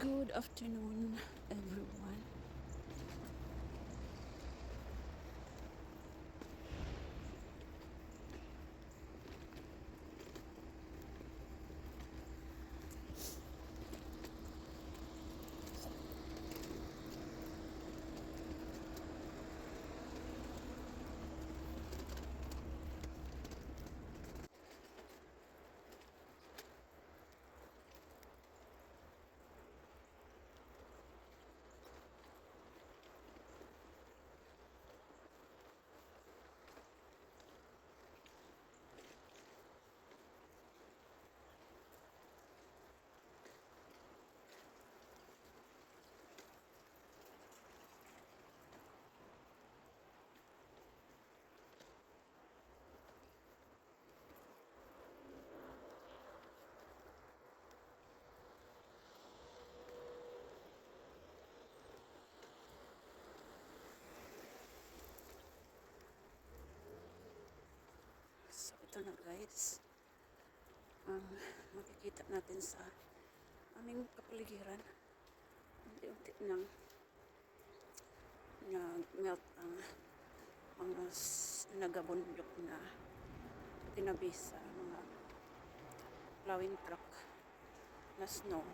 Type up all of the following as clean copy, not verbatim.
Good afternoon, everyone. So, ito na guys. Makikita natin sa aming kapaligiran. Unti-unti nang nag-melt ang mga nagabundok na tinabi sa mga plowing truck na snow.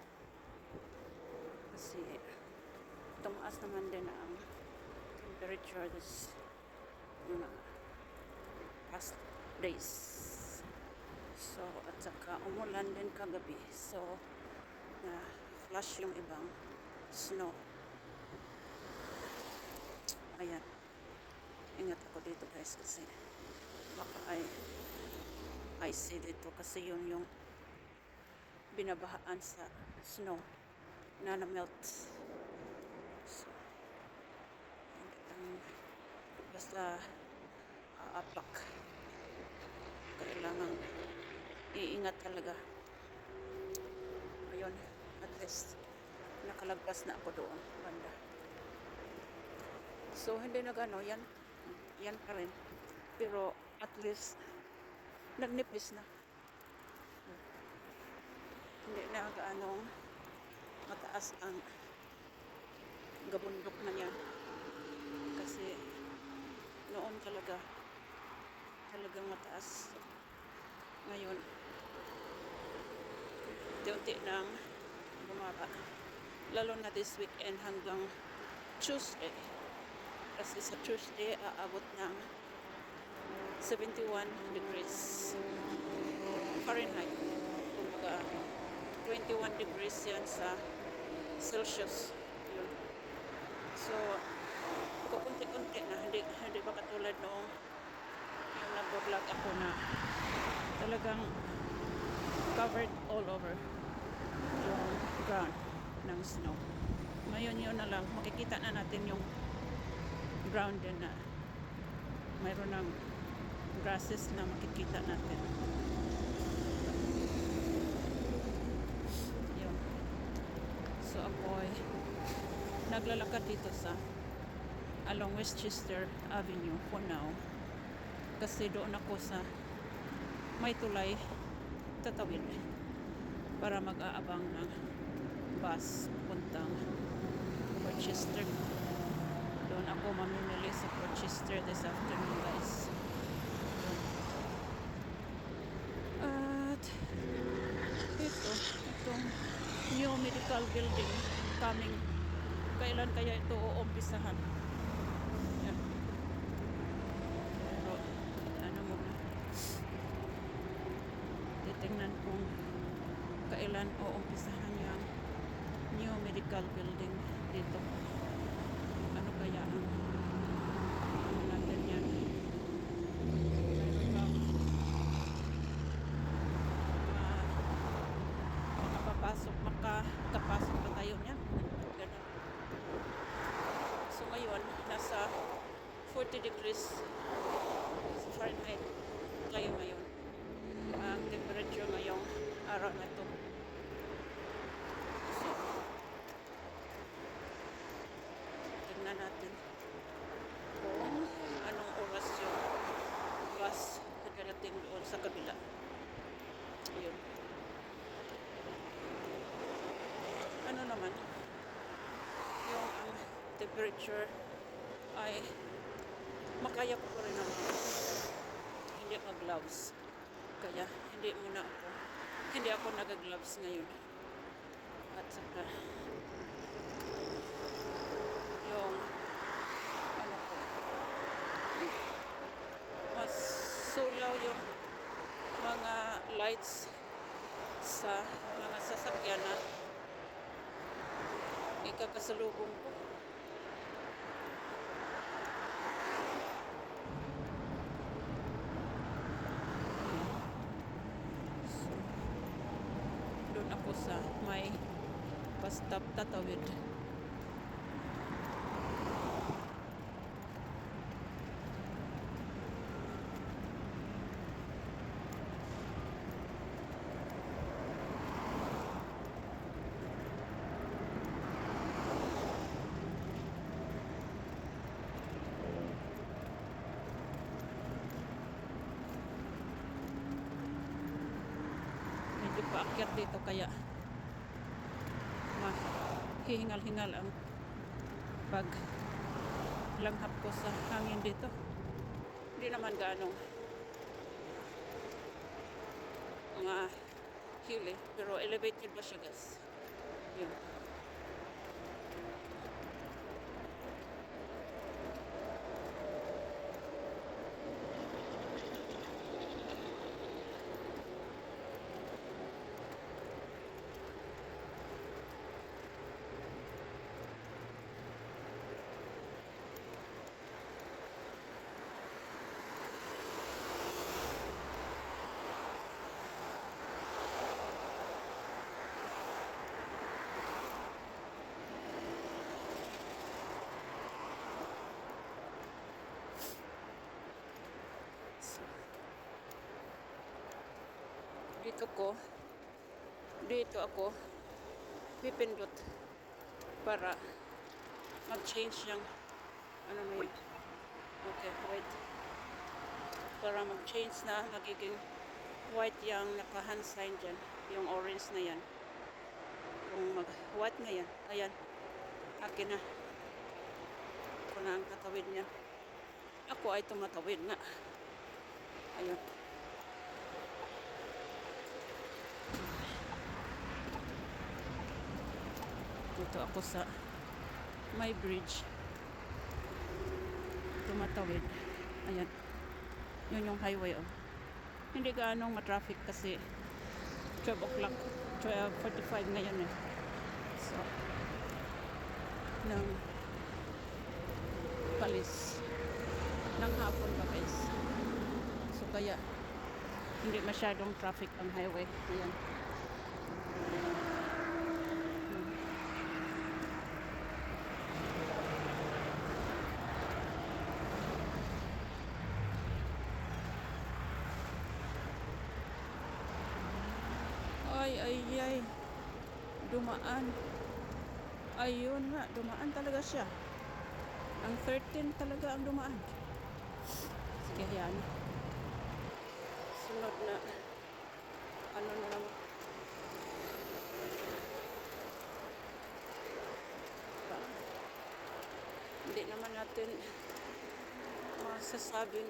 Kasi tumaas naman din ang temperature this mga past days. So, at saka umulan din kagabi. So, na flash yung ibang snow. Ayan. Ingat ako dito guys kasi baka ay icy dito kasi yun yung binabahaan sa snow na na-melt. So, hindi lang basta aapak. Kailangan iingat talaga. Ayun, at least nakalagpas na ako doon banda. So hindi na gano yan pa rin, pero at least nagnipis na, hindi na gaanong mataas ang gabundok na yan kasi noon talagang mataas. Ngayon unti-unti nang bumaba, lalo na this weekend hanggang Tuesday, kasi sa Tuesday aabot ng 71 degrees Fahrenheit, kumbaga 21 degrees yan sa Celsius. Yun. So kukunti-kunti na, hindi ba katulad noong yung nag-vlog ako na talagang covered all over yung ground ng snow. Ngayon yun na lang, makikita na natin yung ground din na mayroon ng grasses na makikita natin. Yun. So ako ay naglalakad dito sa along Westchester Avenue for now kasi doon ako sa may tulay tatawid para mag-aabang ng bus puntang Rochester. Doon ako mamimili sa Rochester this afternoon guys. At itong new medical building coming, kailan kaya ito uumpisahan? Yan. Pero ano muna, titingnan kung kailan uumpisahan yung new medical building dito. Ano kaya ang natin yan? Makapasok pa tayo niyan. Ganun. So ngayon, nasa 40 degrees Fahrenheit tayo ngayon. Ang temperature ngayong araw na ito. So, tingnan natin kung anong oras yung bus na darating doon sa kabila. Ayun. Ano naman, temperature ay makaya ko pa rin naman. Hindi mag-gloves. Kaya hindi ako nag-gloves ngayon. At saka yung ano ko, mas sulaw yung mga lights sa mga sasakyan na ikakasalubong ko. So, doon ako sa may bus stop tatawid. Medyo paakyat dito kaya mahihingal-hingal ang paglanghap ko sa hangin dito. Hindi naman ganong hili, pero elevated ba siya, guys? Yun. Dito ako pipindot para mag-change yung ano na yun. Okay, wait. Para mag-change na magiging white yung naka-hand sign dyan, yung orange na yan. Kung mag-white na yan, ayan, akin na. Ako na ang tatawid niya. Ako ay tumatawid nga. Ayun. Dito ako sa may bridge. Tumatawid. Ayan. Yun yung highway. Oh. Hindi gaanong matraffic kasi 12 o'clock. 12:45 ngayon eh. So, ng palis. Ng hapon ba, guys? So, kaya hindi masyadong traffic ang highway. Ayan. Ay, dumaan. Ayun nga, dumaan talaga siya. Ang 13 talaga ang dumaan. Sige, yan. Sunod na ano na lang. Hindi naman natin masasabing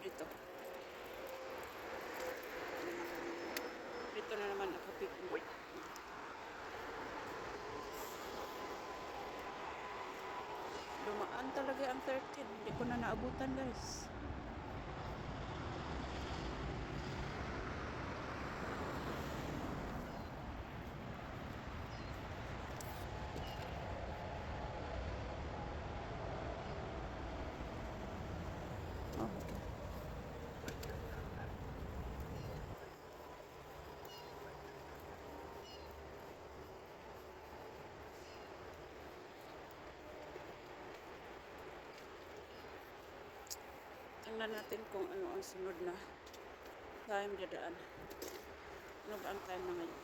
dito. Dito na naman ako pipindot. Dumaan talaga ang 13. Hindi ko na naabutan, guys. Oh, okay. Tingnan natin kung ano ang sunod na time dadaan. Ano ba ang time na ngayon?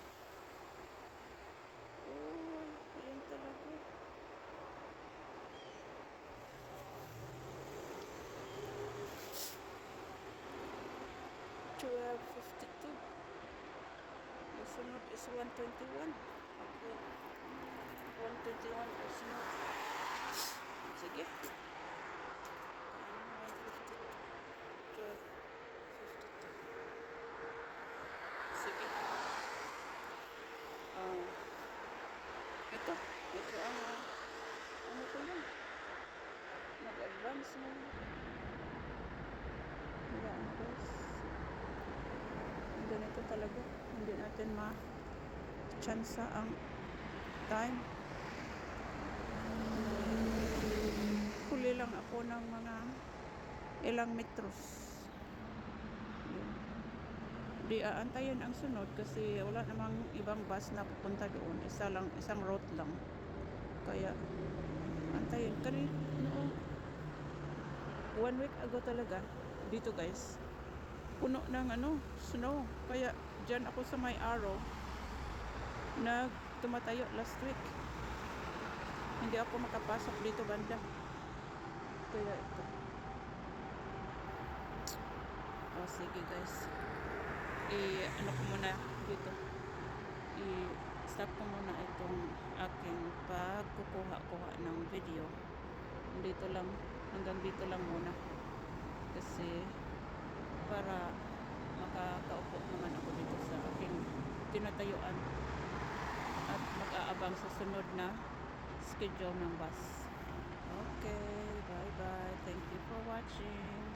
Oh, ayun talaga. 12:52. The sunod is 1:21. Okay. 121 ang sunod. Sige. 12, 52. Sige. Ah, ito. Ito ang ano ko yun? Nag-advance na. Ayan, guys. Ganito talaga. Hindi natin ma-chansa ang time. Huli lang ako ng mga ilang metros. Yun. Di aantayin ang sunod kasi wala namang ibang bus na pupunta doon. Isang route lang. Kaya antayin. Noong 1 week ago talaga dito guys. Puno ng snow. Kaya dyan ako sa may araw tumatayo last week. Hindi ako makapasok dito banda. Kaya ito. Oh, sige guys. Ano ko muna dito. I-stop ko muna itong aking pagkukuha ng video. Hanggang dito lang muna. Kasi para makakaupo naman ako dito sa aking tinatayuan at mag-aabang sa sunod na schedule ng bus. Okay, bye bye. Thank you for watching.